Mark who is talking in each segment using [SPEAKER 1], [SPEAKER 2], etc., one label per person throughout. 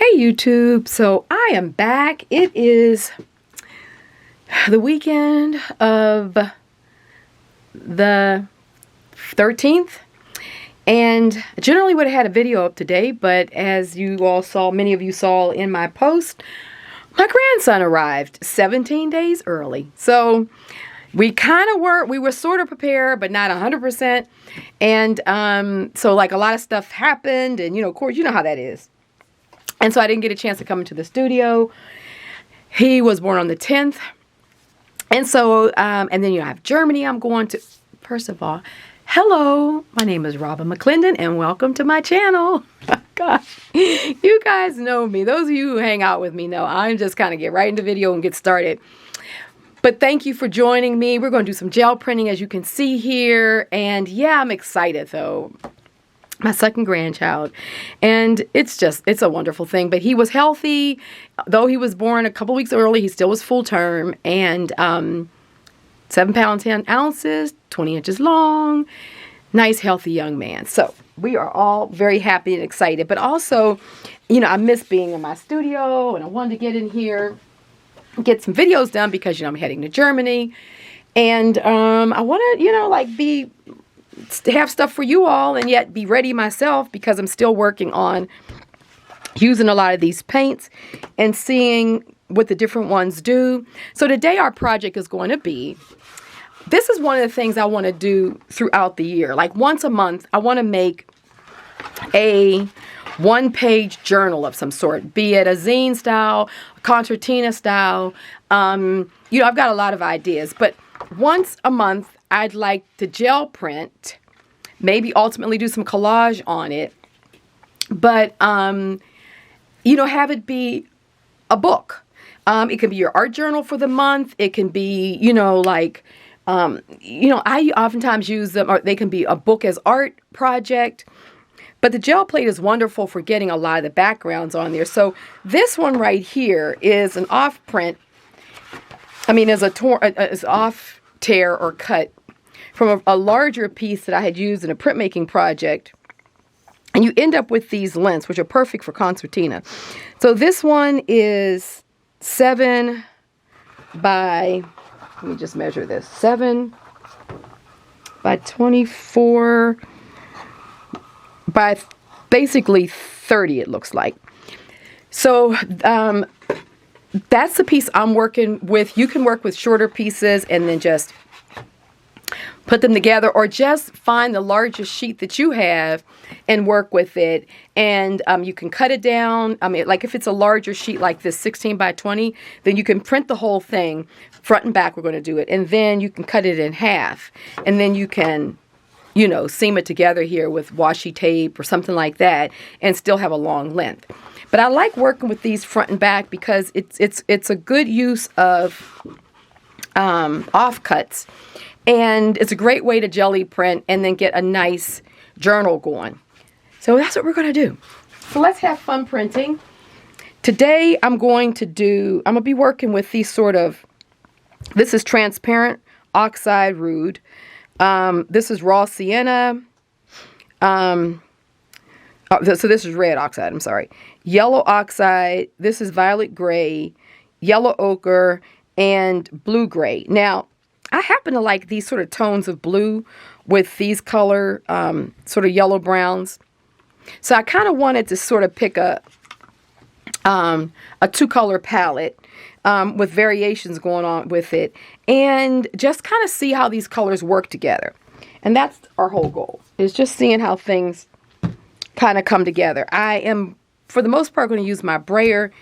[SPEAKER 1] Hey YouTube, so I am back. It is the weekend of the 13th, and I generally would have had a video up today, but as you all saw, many of you saw in my post, my grandson arrived 17 days early. So we were sort of prepared, but not 100%. And so like a lot of stuff happened, and of course, you know how that is. And so I didn't get a chance to come into the studio. He was born on the 10th. And so, and then I have Germany I'm going to. First of all, hello, my name is Robin McClendon and welcome to my channel. Gosh, you guys know me. Those of you who hang out with me know I'm just kind of get right into video and get started. But thank you for joining me. We're going to do some gel printing, as you can see here. And yeah, I'm excited though. My second grandchild, and it's a wonderful thing. But he was healthy, though he was born a couple weeks early. He still was full term, and 7 pounds 10 ounces, 20 inches long, nice healthy young man. So we are all very happy and excited. But also, I miss being in my studio, and I wanted to get in here, get some videos done because I'm heading to Germany, and I want to have stuff for you all and yet be ready myself because I'm still working on using a lot of these paints and seeing what the different ones do. So today our project is going to be, this is one of the things I want to do throughout the year. Like once a month, I want to make a one-page journal of some sort, be it a zine style, a concertina style. I've got a lot of ideas, but once a month, I'd like to gel print, maybe ultimately do some collage on it, but, have it be a book. It can be your art journal for the month. It can be, I oftentimes use them, or they can be a book as art project. But the gel plate is wonderful for getting a lot of the backgrounds on there. So this one right here is an off print. Is off tear or cut from a larger piece that I had used in a printmaking project. And you end up with these lengths, which are perfect for concertina. So this one is 7 by, let me just measure this, 7 by 24 by basically 30, it looks like. So that's the piece I'm working with. You can work with shorter pieces and then just put them together, or just find the largest sheet that you have and work with it. And you can cut it down. Like if it's a larger sheet like this, 16 by 20, then you can print the whole thing, front and back we're going to do it. And then you can cut it in half. And then you can, seam it together here with washi tape or something like that and still have a long length. But I like working with these front and back because it's a good use of offcuts. And it's a great way to jelly print and then get a nice journal going. So that's what we're going to do. So let's have fun printing. Today I'm going to be working with these this is transparent oxide rude. This is raw sienna. So this is red oxide, I'm sorry. Yellow oxide. This is violet gray, yellow ochre, and blue gray. Now, I happen to like these sort of tones of blue with these color, sort of yellow browns. So I kind of wanted to sort of pick a two-color palette with variations going on with it, and just kind of see how these colors work together. And that's our whole goal, is just seeing how things kind of come together. I am, for the most part, going to use my brayer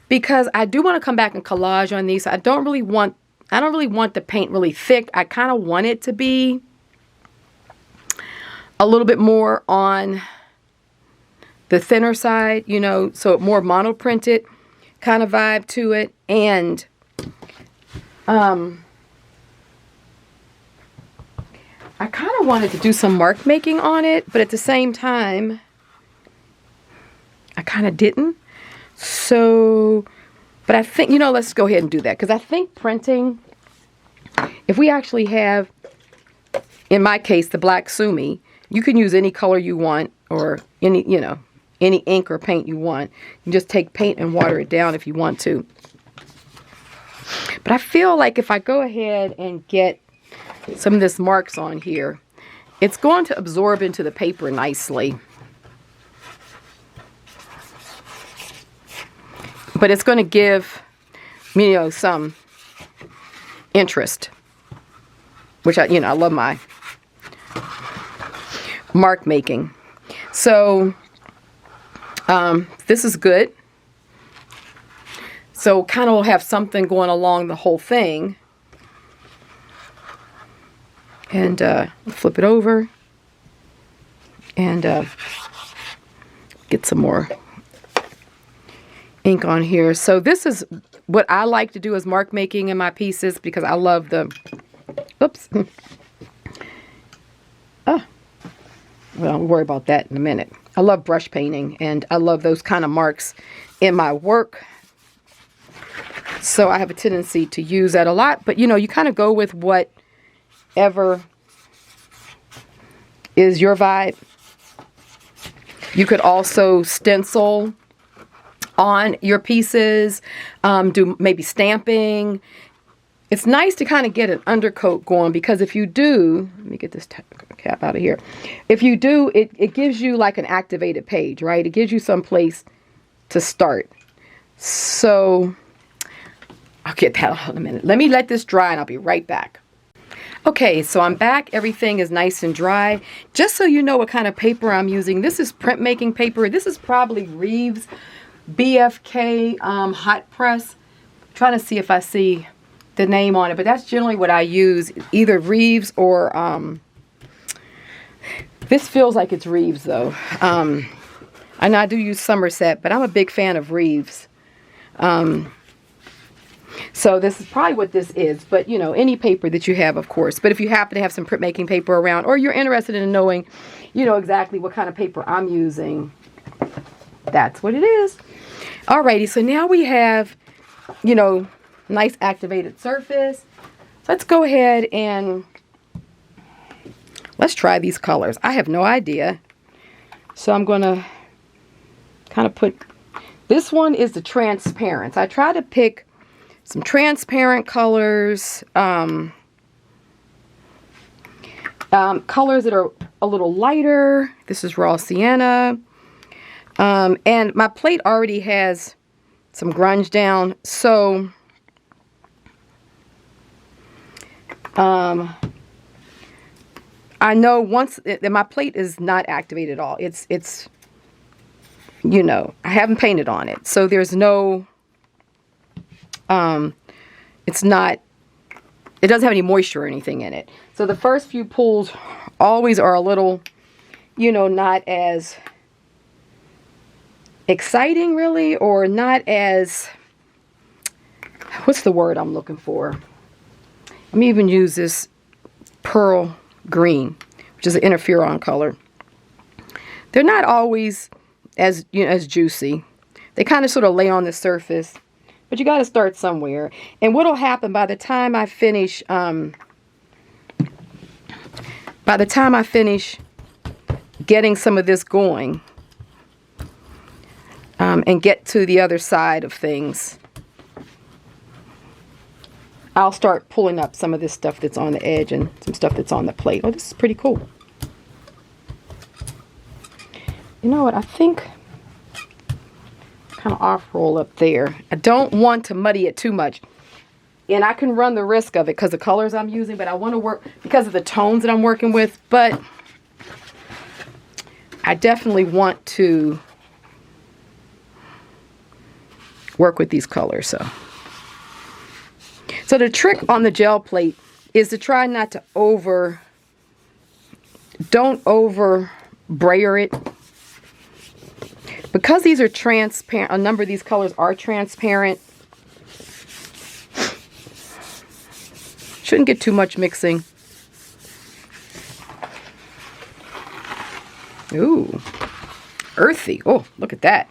[SPEAKER 1] because I do want to come back and collage on these. I don't really want the paint really thick. I kind of want it to be a little bit more on the thinner side, so more monoprinted kind of vibe to it. And I kind of wanted to do some mark making on it, but at the same time, I kind of didn't. So, but I think, let's go ahead and do that. Because I think printing, if we actually have, in my case, the black sumi, you can use any color you want, or any any ink or paint you want. You just take paint and water it down if you want to. But I feel like if I go ahead and get some of this marks on here, it's going to absorb into the paper nicely. But it's going to give, you know, some interest. Which, I love my mark making. So, this is good. So, kind of will have something going along the whole thing. And flip it over. And get some more ink on here. So, this is what I like to do as mark making in my pieces because I love the... Oops. Oh. Well, I'll worry about that in a minute. I love brush painting, and I love those kind of marks in my work. So I have a tendency to use that a lot. But, you kind of go with whatever is your vibe. You could also stencil on your pieces, do maybe stamping. It's nice to kind of get an undercoat going because if you do, let me get this cap out of here. If you do, it gives you like an activated page, right? It gives you some place to start. So I'll get that out in a minute. Let me let this dry and I'll be right back. Okay, so I'm back. Everything is nice and dry. Just so you know what kind of paper I'm using, this is printmaking paper. This is probably Reeves BFK hot press. I'm trying to see if I see the name on it, but that's generally what I use, either Reeves or this feels like it's Reeves though. And I do use Somerset, but I'm a big fan of Reeves. So this is probably what this is, but any paper that you have, of course. But if you happen to have some printmaking paper around, or you're interested in knowing, exactly what kind of paper I'm using, that's what it is. Alrighty, so now we have, nice activated surface. Let's go ahead and let's try these colors. I have no idea. So I'm going to kind of put, this one is the transparent. I try to pick some transparent colors, colors that are a little lighter. This is raw sienna. And my plate already has some grunge down, so I know once my plate is not activated at all. It's I haven't painted on it, so there's no it doesn't have any moisture or anything in it. So the first few pulls always are a little, not as exciting really, or not as, what's the word I'm looking for? Let me even use this pearl green, which is an interferon color. They're not always as as juicy. They kind of sort of lay on the surface, but you got to start somewhere. And what'll happen by the time I finish getting some of this going, and get to the other side of things, I'll start pulling up some of this stuff that's on the edge and some stuff that's on the plate. Oh, this is pretty cool. You know what? I think kind of off roll up there. I don't want to muddy it too much. And I can run the risk of it because the colors I'm using, but I want to work because of the tones that I'm working with. But I definitely want to work with these colors. So the trick on the gel plate is to try not to don't over brayer it. Because these are transparent, a number of these colors are transparent. Shouldn't get too much mixing. Ooh, earthy. Oh, look at that.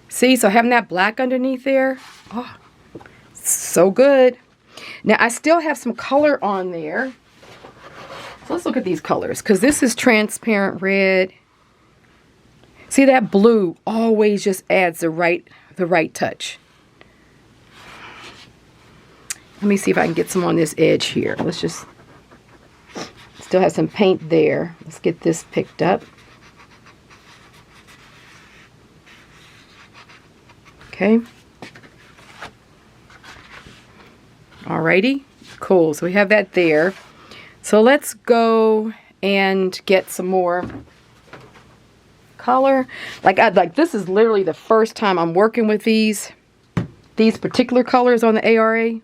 [SPEAKER 1] See, so having that black underneath there, oh, so good. Now I still have some color on there. So let's look at these colors, because this is transparent red. See, that blue always just adds the right touch. Let me see if I can get some on this edge here. Let's just, still have some paint there. Let's get this picked up. Okay. Alrighty, cool. So we have that there. So let's go and get some more color. Like this is literally the first time I'm working with these particular colors on the ARA.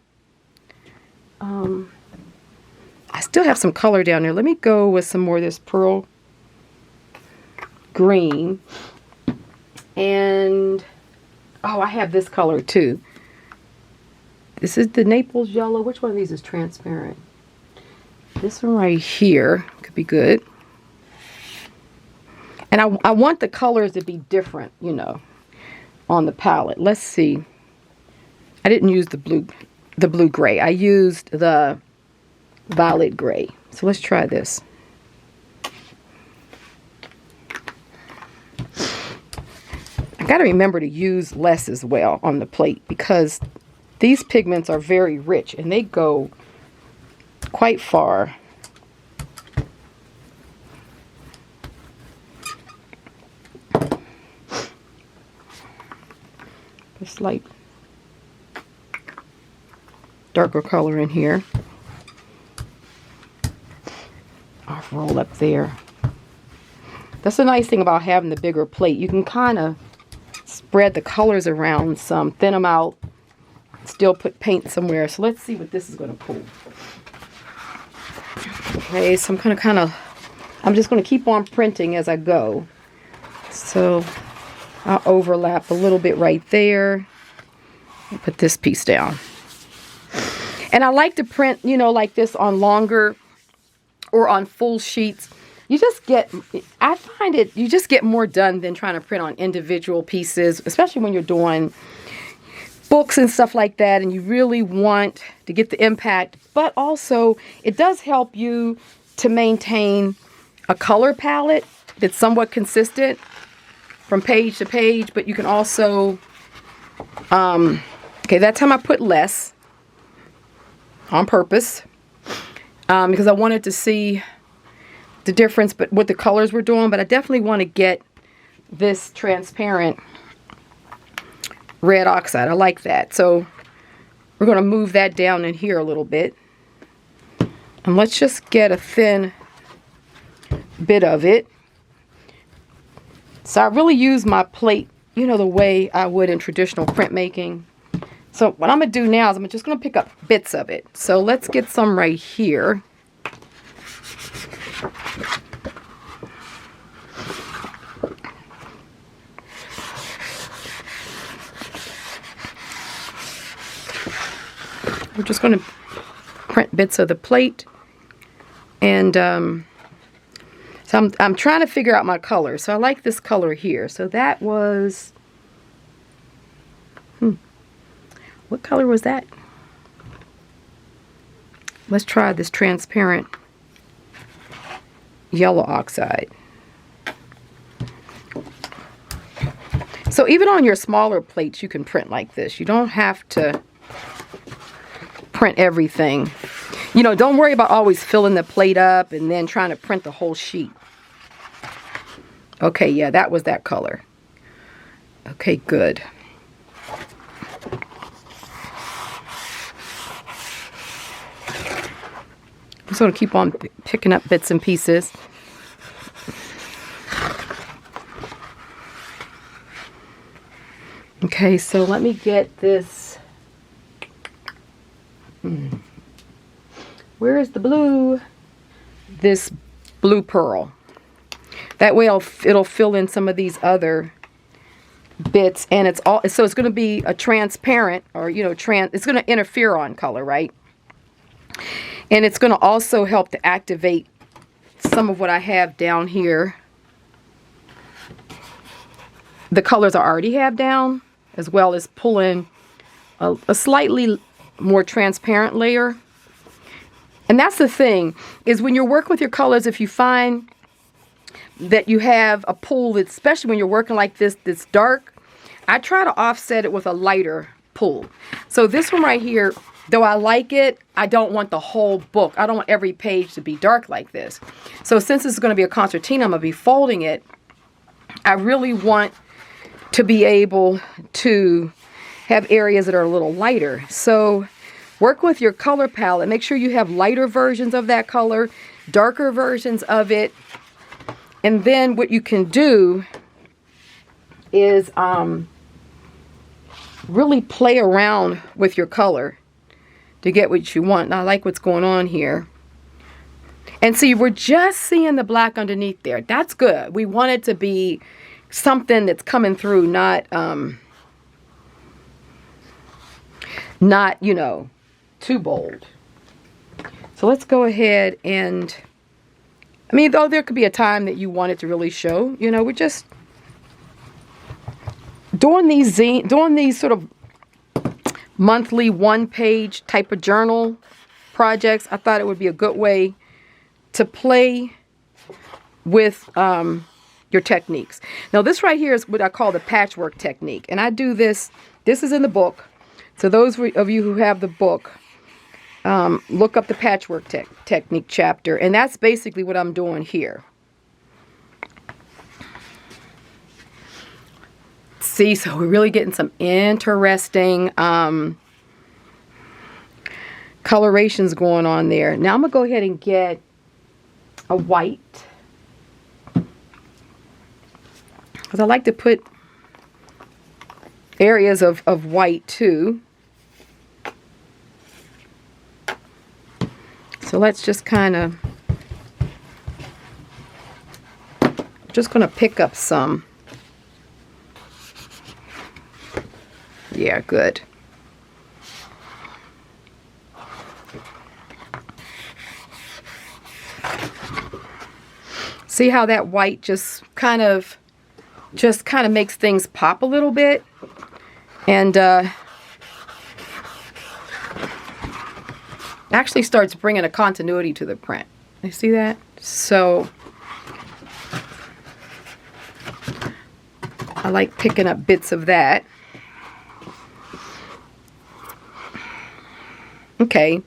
[SPEAKER 1] I still have some color down there. Let me go with some more of this pearl green. And oh, I have this color too. This is the Naples yellow. Which one of these is transparent? This one right here could be good. And I want the colors to be different, you know, on the palette. Let's see. I didn't use the blue gray. I used the violet gray. So let's try this. I got to remember to use less as well on the plate because these pigments are very rich and they go quite far. A slight darker color in here. I'll roll up there. That's the nice thing about having the bigger plate. You can kind of spread the colors around some, thin them out, still put paint somewhere. So let's see what this is going to pull. Okay, so I'm just going to keep on printing as I go. So I'll overlap a little bit right there. I'll put this piece down. And I like to print, you know, like this on longer or on full sheets. You just get, I find it, you just get more done than trying to print on individual pieces, especially when you're doing books and stuff like that and you really want to get the impact. But also, it does help you to maintain a color palette that's somewhat consistent from page to page. But you can also, okay, that time I put less on purpose because I wanted to see the difference but what the colors were doing. But I definitely want to get this transparent red oxide. I like that. So we're going to move that down in here a little bit. And let's just get a thin bit of it. So I really use my plate, you know, the way I would in traditional printmaking. So what I'm going to do now is I'm just going to pick up bits of it. So let's get some right here. We're just going to print bits of the plate. And so I'm trying to figure out my color. So I like this color here. So that was, what color was that? Let's try this transparent yellow oxide. So even on your smaller plates, you can print like this. You don't have to print everything. You know, don't worry about always filling the plate up and then trying to print the whole sheet. Okay, yeah, that was that color. Okay, good. I'm just going to keep on picking up bits and pieces. Okay, so let me get this. Where is the blue? This blue pearl. That way it'll fill in some of these other bits, and it's all, so it's going to be a transparent, or you know, it's going to interfere on color, right? And it's going to also help to activate some of what I have down here. The colors I already have down, as well as pull in a slightly more transparent layer. And that's the thing, is when you're working with your colors, if you find that you have a pool that's, especially when you're working like this, that's dark, I try to offset it with a lighter pool. So this one right here, though I like it, I don't want the whole book. I don't want every page to be dark like this. So since this is going to be a concertina, I'm going to be folding it. I really want to be able to have areas that are a little lighter. So work with your color palette. Make sure you have lighter versions of that color, darker versions of it. And then what you can do is really play around with your color to get what you want. Now, I like what's going on here. And see, we're just seeing the black underneath there. That's good. We want it to be something that's coming through, not, you know, too bold. So let's go ahead and, I mean, though there could be a time that you want it to really show, you know, we're just doing these sort of monthly one-page type of journal projects. I thought it would be a good way to play with your techniques. Now this right here is what I call the patchwork technique, and I do this. This is in the book. So those of you who have the book, look up the patchwork technique chapter, and that's basically what I'm doing here. See, so we're really getting some interesting colorations going on there. Now I'm going to go ahead and get a white, because I like to put areas of white too. So let's just kind of, just going to pick up some. Yeah, good. See how that white just kind of makes things pop a little bit, and actually starts bringing a continuity to the print. You see that? So I like picking up bits of that. Okay,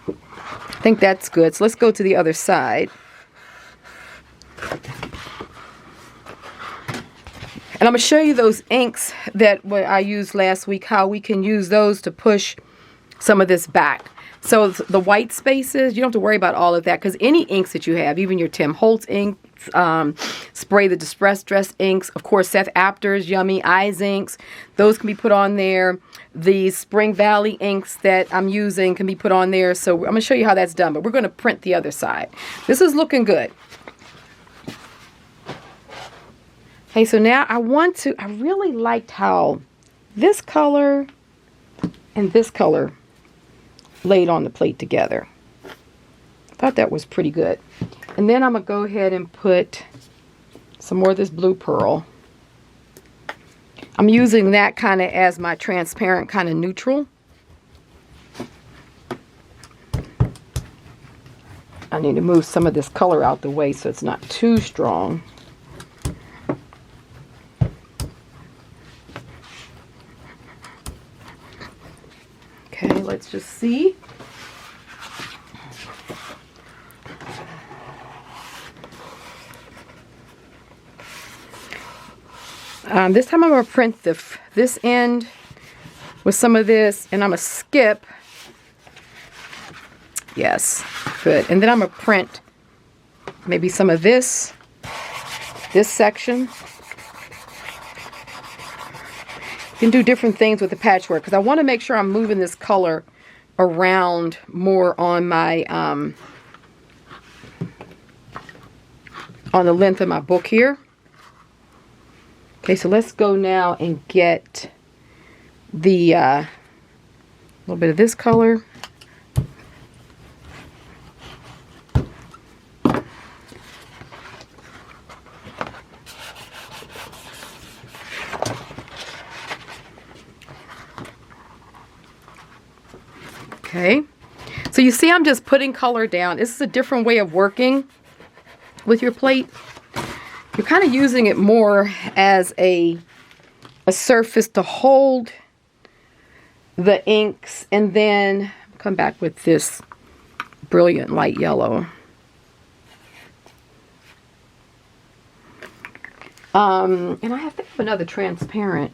[SPEAKER 1] I think that's good. So let's go to the other side. And I'm going to show you those inks that I used last week, how we can use those to push some of this back. So the white spaces, you don't have to worry about all of that, because any inks that you have, even your Tim Holtz inks, Spray the Distress Dress inks, of course Seth Apter's Yummy Eyes inks, those can be put on there. The Spring Valley inks that I'm using can be put on there. So I'm going to show you how that's done, but we're going to print the other side. This is looking good. Okay, so now I really liked how this color and this color laid on the plate together. I thought that was pretty good. And then I'm going to go ahead and put some more of this blue pearl. I'm using that kind of as my transparent kind of neutral. I need to move some of this color out the way so it's not too strong. Okay, let's just see. This time I'm going to print this end with some of this, and I'm going to skip. Yes, good. And then I'm going to print maybe some of this section. You can do different things with the patchwork, because I want to make sure I'm moving this color around more on my on the length of my book here. Okay, so let's go now and get the little bit of this color. Okay, so you see I'm just putting color down. This is a different way of working with your plate. you're kind of using it more as a surface to hold the inks, and then come back with this brilliant light yellow. And I have to have another transparent.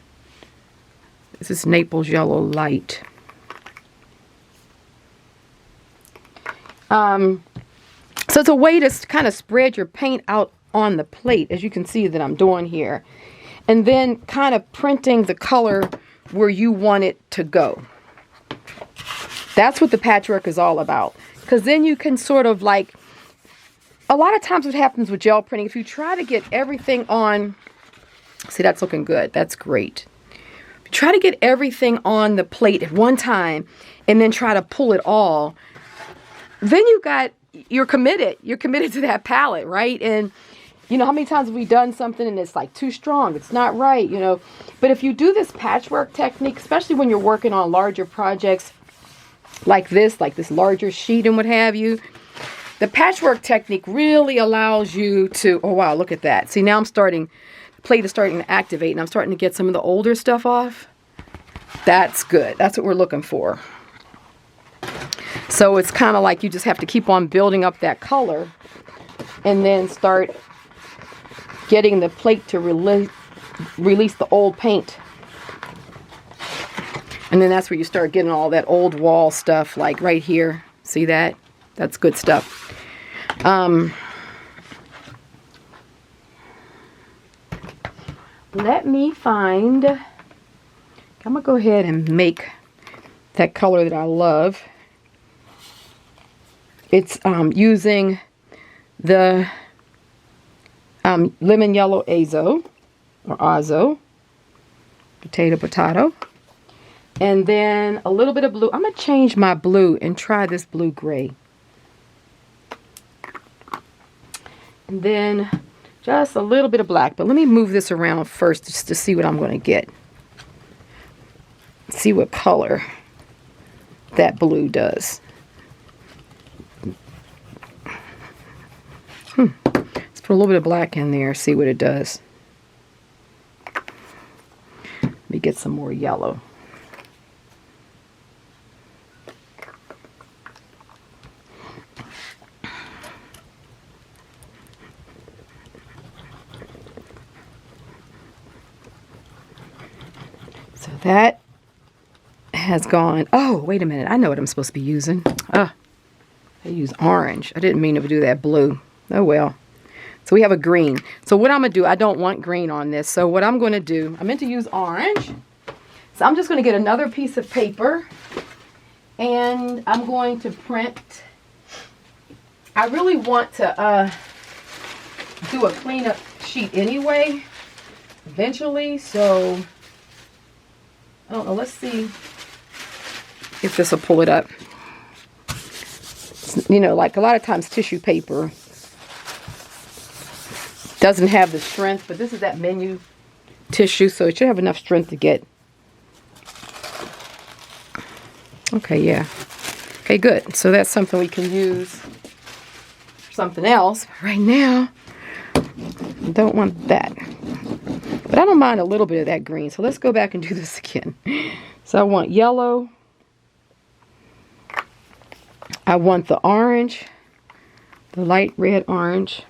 [SPEAKER 1] This is Naples Yellow Light. So it's a way to kind of spread your paint out on the plate, as you can see that I'm doing here. And then kind of printing the color where you want it to go. That's what the patchwork is all about. Because then you can sort of like, a lot of times what happens with gel printing, if you try to get everything on, see, that's looking good. That's great. If you try to get everything on the plate at one time and then try to pull it all, then you're committed. You're committed to that palette, right? And you know, how many times have we done something and it's like too strong? It's not right, you know. But if you do this patchwork technique, especially when you're working on larger projects like this larger sheet and what have you, the patchwork technique really allows you to, oh wow, look at that. See, now the plate is starting to activate and I'm starting to get some of the older stuff off. That's good. That's what we're looking for. So it's kind of like you just have to keep on building up that color and then start getting the plate to release the old paint. And then that's where you start getting all that old wall stuff, like right here. See that? That's good stuff. Let me find, I'm gonna go ahead and make that color that I love. It's using the lemon yellow azo or azo, potato, and then a little bit of blue. I'm gonna change my blue and try this blue gray, and then just a little bit of black. But let me move this around first just to see what I'm going to get. See what color that blue does. Let's put a little bit of black in there, see what it does. Let me get some more yellow. So that has gone. Oh, wait a minute. I know what I'm supposed to be using. I use orange. I didn't mean to do that blue. Oh well. So we have a green. So what I'm going to do, I don't want green on this. So what I'm going to do, I meant to use orange. So I'm just going to get another piece of paper. And I'm going to print. I really want to do a cleanup sheet anyway. Eventually. So I don't know. Let's see if this will pull it up. You know, like a lot of times tissue paper doesn't have the strength, but this is that menu tissue, so it should have enough strength to get. Okay, yeah. Okay, good. So that's something we can use for something else. Right now, I don't want that. But I don't mind a little bit of that green, so let's go back and do this again. So I want yellow. I want the orange, the light red orange,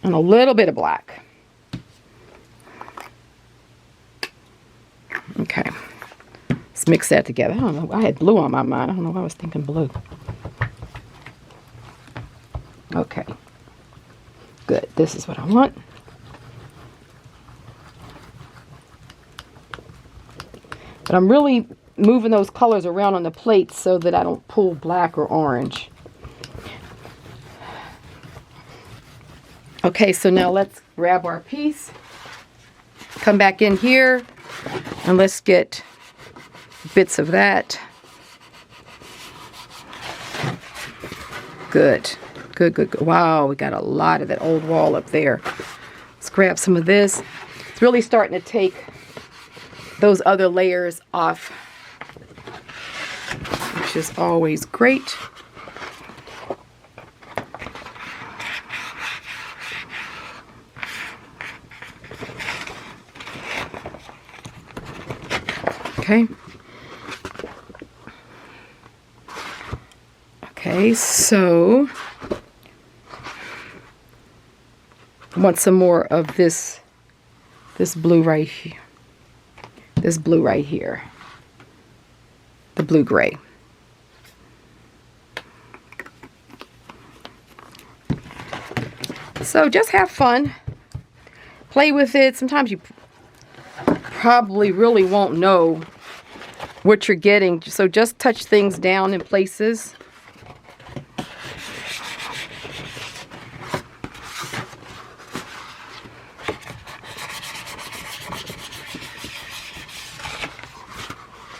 [SPEAKER 1] and a little bit of black. Okay, let's mix that together. I don't know, I had blue on my mind. I don't know why I was thinking blue. Okay, good. This is what I want. But I'm really moving those colors around on the plate so that I don't pull black or orange. Okay, so now let's grab our piece, come back in here, and let's get bits of that. Good, good, good, good. Wow, we got a lot of that old wall up there. Let's grab some of this. It's really starting to take those other layers off, which is always great. Okay. Okay, so I want some more of this blue right here. This blue right here. The blue gray. So just have fun. Play with it. Sometimes you probably really won't know what you're getting. So just touch things down in places.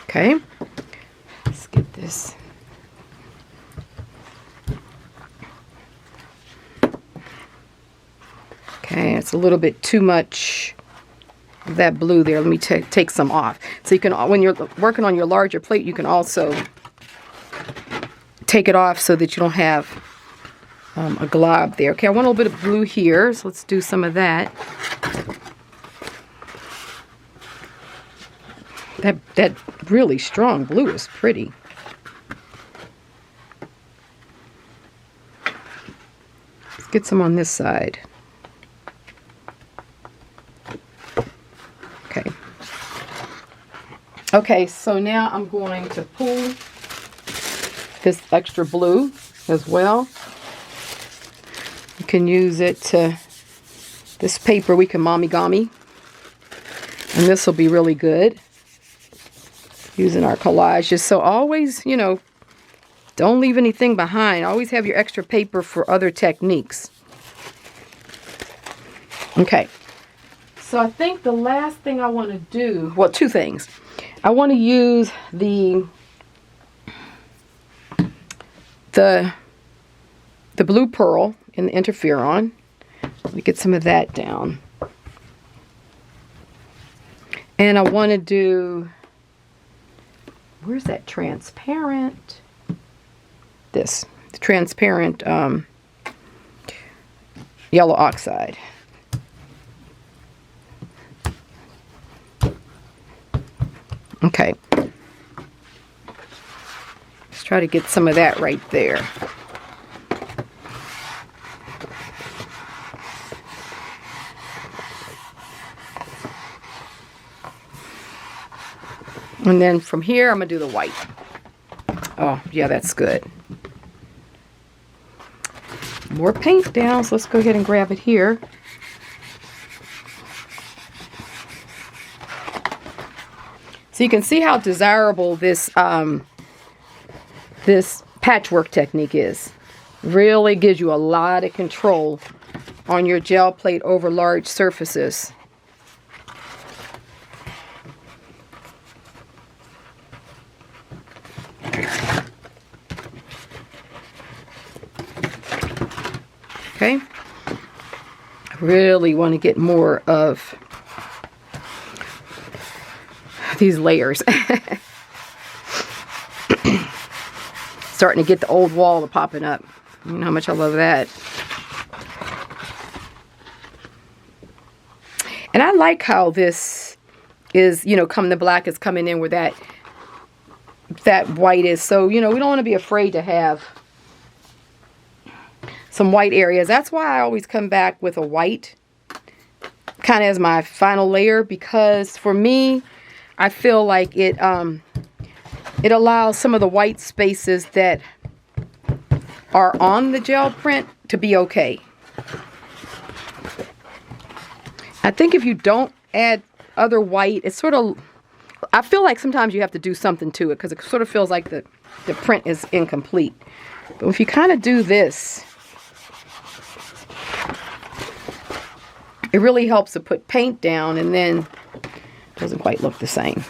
[SPEAKER 1] Okay, let's get this. Okay, it's a little bit too much of that blue there. Let me take some off. So you can, when you're working on your larger plate, you can also take it off so that you don't have a glob there. Okay, I want a little bit of blue here, so let's do some of that. That really strong blue is pretty. Let's get some on this side. Okay. Okay, so now I'm going to pull this extra blue as well. You can use it to, this paper we can mommy-gami. And this will be really good. Using our collages. So always, you know, don't leave anything behind. Always have your extra paper for other techniques. Okay. So I think the last thing I want to do, well, two things. I want to use the blue pearl in the interferon. Let me get some of that down. And I want to do, where's that transparent? This, the transparent yellow oxide. Okay. Let's try to get some of that right there. And then from here, I'm going to do the white. Oh, yeah, that's good. More paint down, so let's go ahead and grab it here. So you can see how desirable this this patchwork technique is. Really gives you a lot of control on your gel plate over large surfaces. Okay, I really want to get more of these layers. Starting to get the old wall popping up. You know how much I love that. And I like how this is, you know, the black is coming in where that white is. So, you know, we don't want to be afraid to have some white areas. That's why I always come back with a white kind of as my final layer, because for me, I feel like it allows some of the white spaces that are on the gel print to be okay. I think if you don't add other white, it's sort of, I feel like sometimes you have to do something to it because it sort of feels like the print is incomplete. But if you kind of do this, it really helps to put paint down, and then it doesn't quite look the same.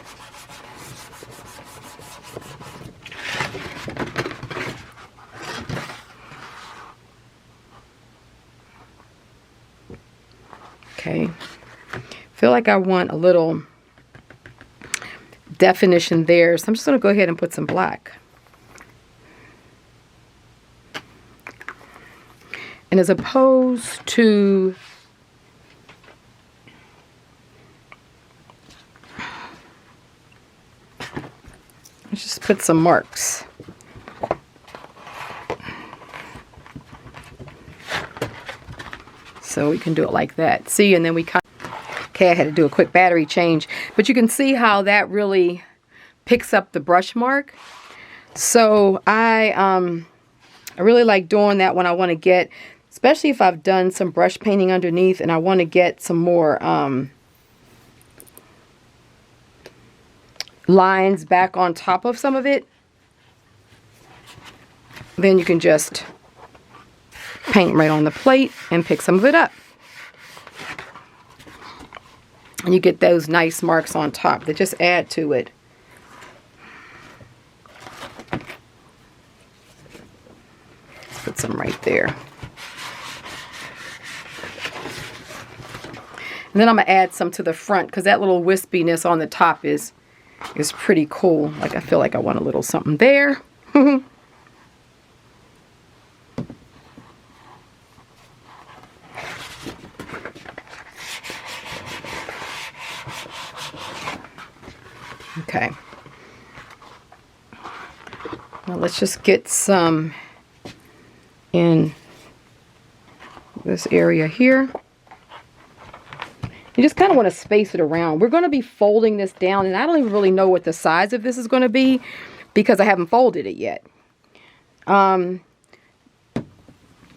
[SPEAKER 1] Okay, feel like I want a little definition there, so I'm just going to go ahead and put some black. And as opposed to put some marks. So we can do it like that. See, and then we kind of, okay, I had to do a quick battery change. But you can see how that really picks up the brush mark. So I really like doing that when I want to get, especially if I've done some brush painting underneath and I want to get some more lines back on top of some of it. Then you can just paint right on the plate and pick some of it up. And you get those nice marks on top that just add to it. Let's put some right there. And then I'm going to add some to the front because that little wispiness on the top is pretty cool. Like, I feel like I want a little something there. Okay. Now let's just get some in this area here. You just kind of want to space it around. We're going to be folding this down, and I don't even really know what the size of this is going to be because I haven't folded it yet. In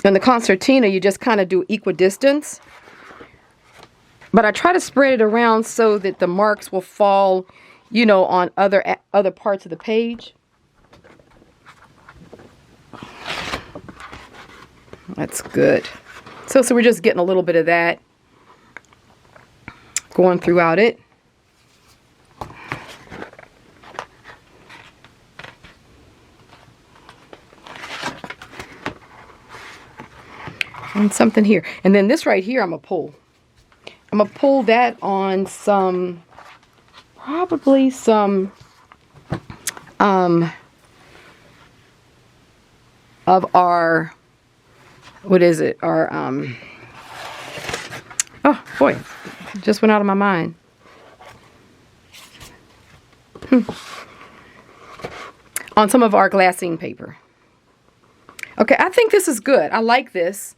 [SPEAKER 1] the concertina, you just kind of do equidistance. But I try to spread it around so that the marks will fall, you know, on other parts of the page. That's good. So we're just getting a little bit of that going throughout it. And something here. And then this right here I'm going to pull. I'm going to pull that on some, probably some of our, what is it? Our, oh boy, it just went out of my mind. On some of our glassine paper. Okay, I think this is good. I like this.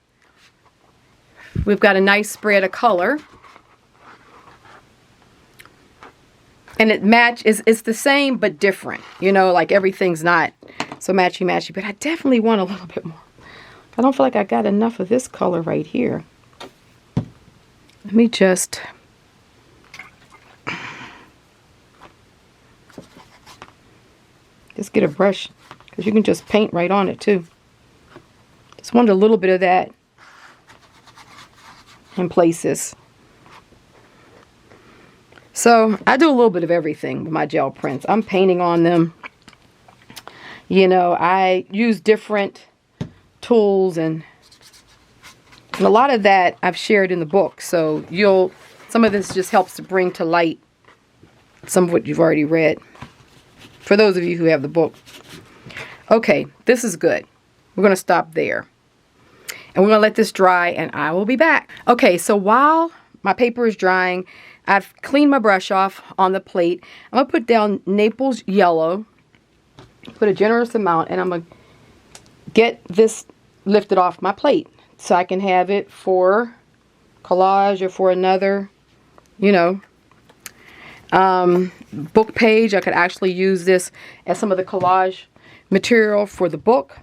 [SPEAKER 1] We've got a nice spread of color. And it's the same but different. You know, like everything's not so matchy-matchy. But I definitely want a little bit more. I don't feel like I got enough of this color right here. Let me just... just get a brush. Because you can just paint right on it too. Just wanted a little bit of that in places. So I do a little bit of everything with my gel prints. I'm painting on them. You know, I use different tools and a lot of that I've shared in the book. So some of this just helps to bring to light some of what you've already read. For those of you who have the book. Okay, this is good. We're going to stop there. And we're going to let this dry and I will be back. Okay, so while my paper is drying, I've cleaned my brush off on the plate. I'm going to put down Naples yellow. Put a generous amount, and I'm going to get this lifted off my plate so I can have it for collage or for another, you know, book page. I could actually use this as some of the collage material for the book.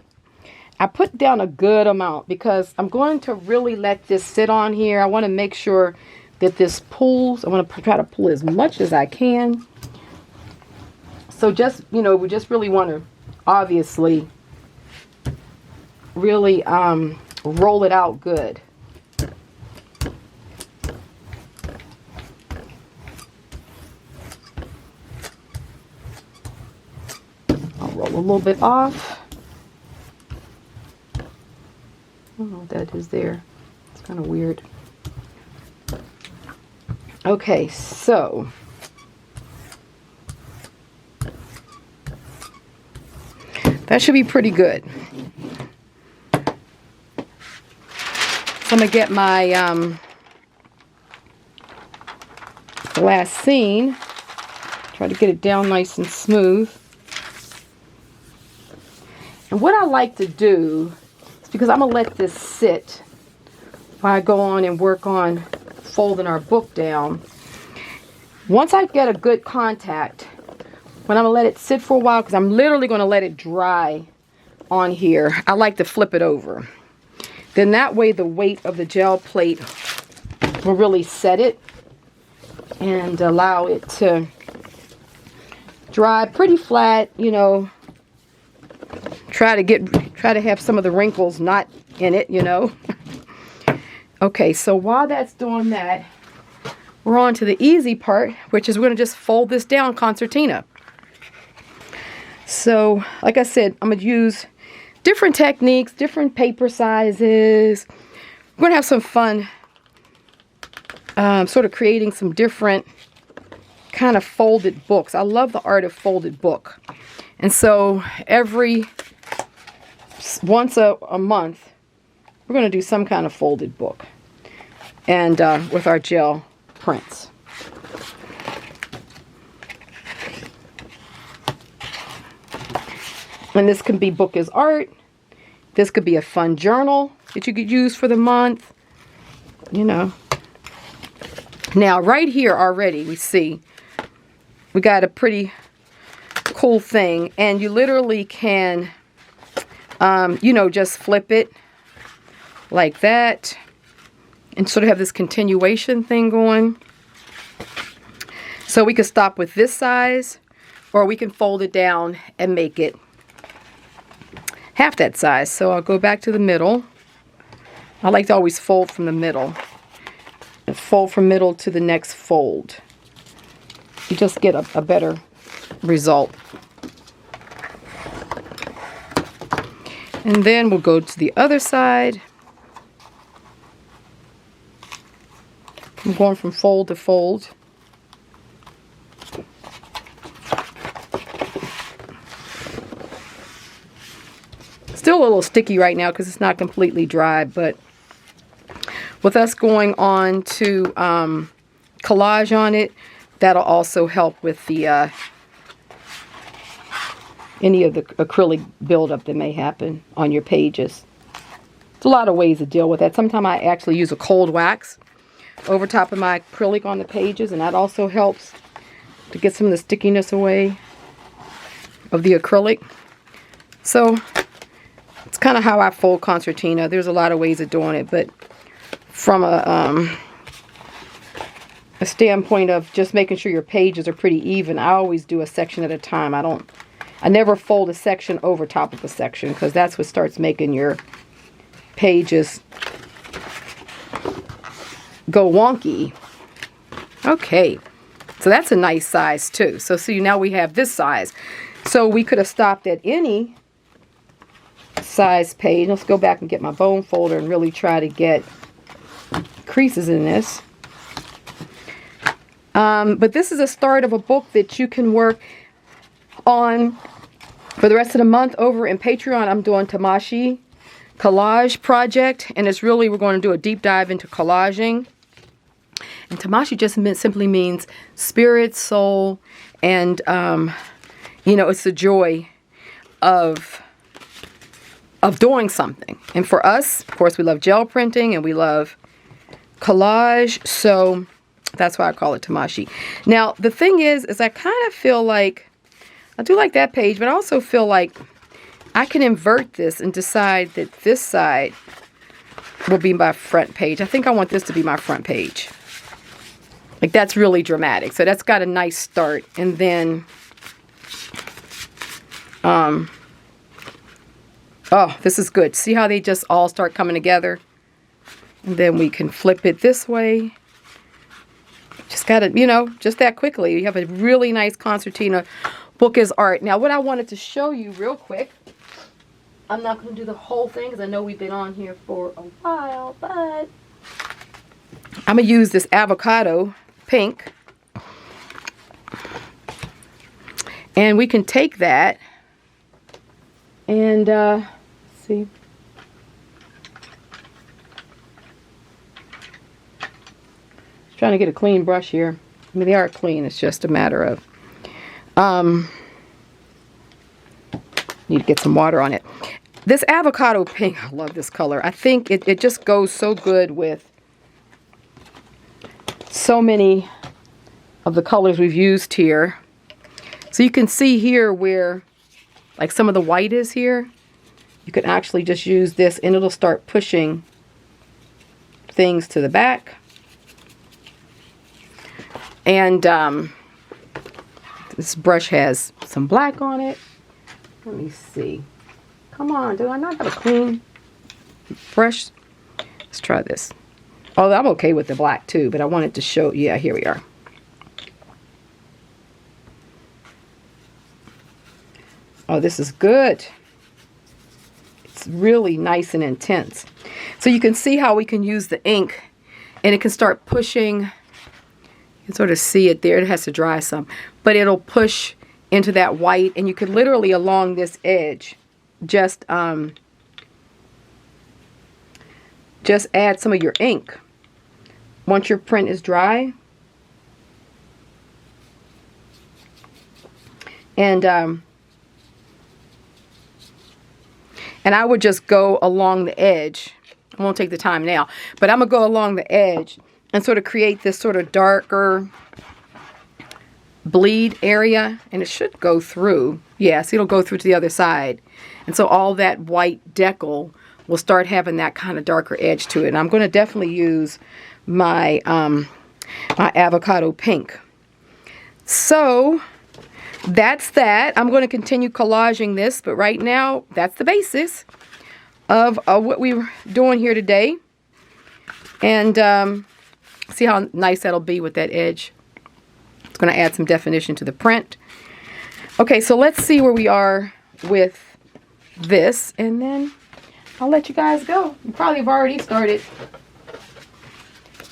[SPEAKER 1] I put down a good amount because I'm going to really let this sit on here. I want to make sure that this pulls. I want to try to pull as much as I can. So just, you know, we just really want to obviously really roll it out good. I'll roll a little bit off. I don't know what that is there. It's kind of weird. Okay, so that should be pretty good. So I'm going to get my glassine. Try to get it down nice and smooth. And what I like to do is, because I'm going to let this sit while I go on and work on folding our book down. Once I get a good contact, when I'm going to let it sit for a while, because I'm literally going to let it dry on here, I like to flip it over. Then that way the weight of the gel plate will really set it and allow it to dry pretty flat, you know. Try to have some of the wrinkles not in it, you know. Okay, so while that's doing that, we're on to the easy part, which is we're going to just fold this down concertina. So, like I said, I'm going to use different techniques, different paper sizes. We're going to have some fun sort of creating some different kind of folded books. I love the art of folded book. And so once a month, we're going to do some kind of folded book. And with our gel prints. And this can be book as art. This could be a fun journal that you could use for the month. You know. Now, right here already, we see we got a pretty cool thing. And you literally can, you know, just flip it like that. And sort of have this continuation thing going. So we could stop with this size, or we can fold it down and make it half that size. So I'll go back to the middle. I like to always fold from the middle. And fold from middle to the next fold. You just get a better result. And then we'll go to the other side. I'm going from fold to fold. Still a little sticky right now because it's not completely dry, but with us going on to collage on it, that'll also help with the any of the acrylic buildup that may happen on your pages. There's a lot of ways to deal with that. Sometimes I actually use a cold wax over top of my acrylic on the pages, and that also helps to get some of the stickiness away of the acrylic. So it's kind of how I fold concertina. There's a lot of ways of doing it, but from a standpoint of just making sure your pages are pretty even, I always do a section at a time. I never fold a section over top of a section, because that's what starts making your pages go wonky. Okay, so that's a nice size too. So see, now we have this size. So we could have stopped at any size page. Let's go back and get my bone folder and really try to get creases in this. But this is a start of a book that you can work on for the rest of the month. Over in Patreon, I'm doing Tamashi collage project, and it's really, we're going to do a deep dive into collaging. And Tamashi just simply means spirit, soul, and you know, it's the joy of doing something. And for us, of course, we love gel printing and we love collage, so that's why I call it Tamashi. Now, the thing is I kind of feel like, I do like that page, but I also feel like I can invert this and decide that this side will be my front page. I think I want this to be my front page. Like, that's really dramatic. So that's got a nice start. And then, oh, this is good. See how they just all start coming together? And then we can flip it this way. Just got to, you know, just that quickly. You have a really nice concertina book as art. Now, what I wanted to show you real quick, I'm not going to do the whole thing because I know we've been on here for a while, but I'm going to use this avocado pink. And we can take that and see. Trying to get a clean brush here. I mean, they are clean. It's just a matter of, Need to get some water on it. This avocado pink, I love this color. I think it just goes so good with so many of the colors we've used here. So you can see here where like some of the white is here. You can actually just use this and it'll start pushing things to the back. And this brush has some black on it. Let me see. Come on, do I not have a clean brush? Let's try this. Oh, I'm okay with the black too, but I wanted to show, yeah, here we are. Oh, this is good. It's really nice and intense. So you can see how we can use the ink and it can start pushing. You can sort of see it there. It has to dry some, but it'll push into that white, and you can literally along this edge just add some of your ink once your print is dry. And I would just go along the edge. I won't take the time now, but I'm gonna go along the edge and sort of create this sort of darker bleed area, and it should go through. Yes, it'll go through to the other side, and so all that white decal will start having that kind of darker edge to it. And I'm going to definitely use my my avocado pink. So that's that. I'm going to continue collaging this, but right now that's the basis of what we were doing here today. And see how nice that'll be with that edge. It's going to add some definition to the print. Okay, so let's see where we are with this, and then I'll let you guys go. You probably have already started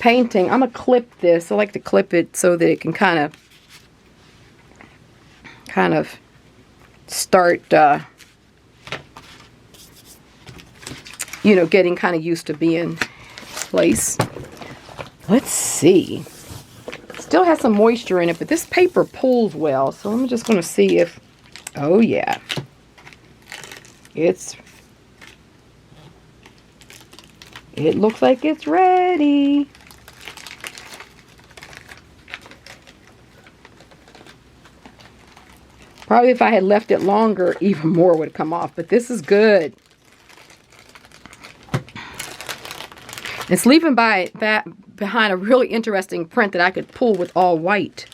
[SPEAKER 1] painting. I'm going to clip this. I like to clip it so that it can kind of start, you know, getting kind of used to being place. Let's see. Still has some moisture in it, but this paper pulls well. So I'm just going to see if, oh yeah, it looks like it's ready. Probably if I had left it longer, even more would come off, but this is good. It's leaving behind a really interesting print that I could pull with all white.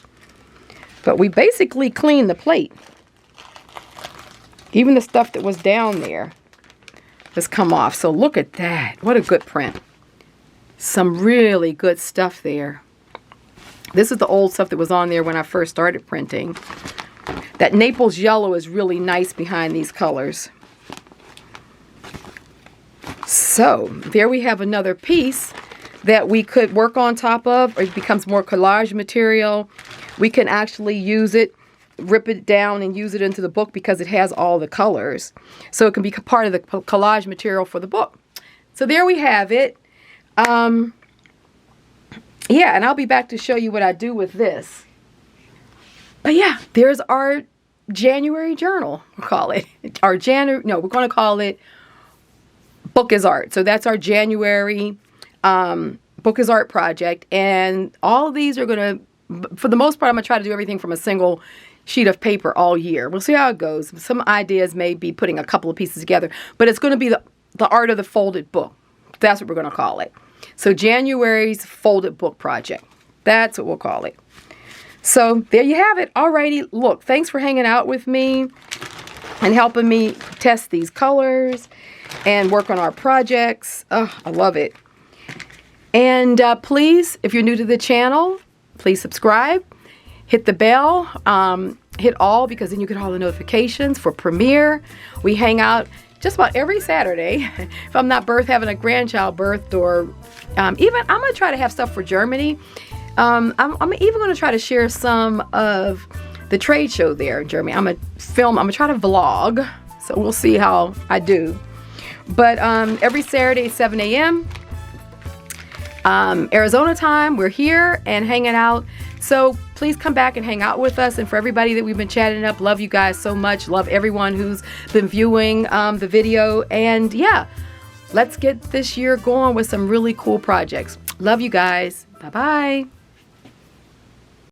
[SPEAKER 1] But we basically cleaned the plate. Even the stuff that was down there has come off. So look at that. What a good print. Some really good stuff there. This is the old stuff that was on there when I first started printing. That Naples yellow is really nice behind these colors. So there we have another piece that we could work on top of. It becomes more collage material. We can actually use it, rip it down and use it into the book because it has all the colors. So it can be part of the collage material for the book. So there we have it. Yeah, and I'll be back to show you what I do with this. But yeah, there's our January journal, we'll call it. Our January, no, we're going to call it Book is Art. So that's our January Book is Art project. And all of these are going to, for the most part, I'm going to try to do everything from a single sheet of paper all year. We'll see how it goes. Some ideas may be putting a couple of pieces together, but it's going to be the art of the folded book. That's what we're going to call it. So January's folded book project. That's what we'll call it. So there you have it. Alrighty, look, thanks for hanging out with me and helping me test these colors and work on our projects. Oh, I love it. And please, if you're new to the channel, please subscribe. Hit the bell. Hit all, because then you get all the notifications for premiere. We hang out just about every Saturday. If I'm not having a grandchild birth, or even I'm going to try to have stuff for Germany. I'm even going to try to share some of the trade show there in Germany. I'm going to try to vlog. So we'll see how I do. But every Saturday, 7 a.m. Arizona time, we're here and hanging out, So please come back and hang out with us. And for everybody that we've been chatting up, love you guys so much. Love everyone who's been viewing the video. And yeah, let's get this year going with some really cool projects. Love you guys. Bye-bye.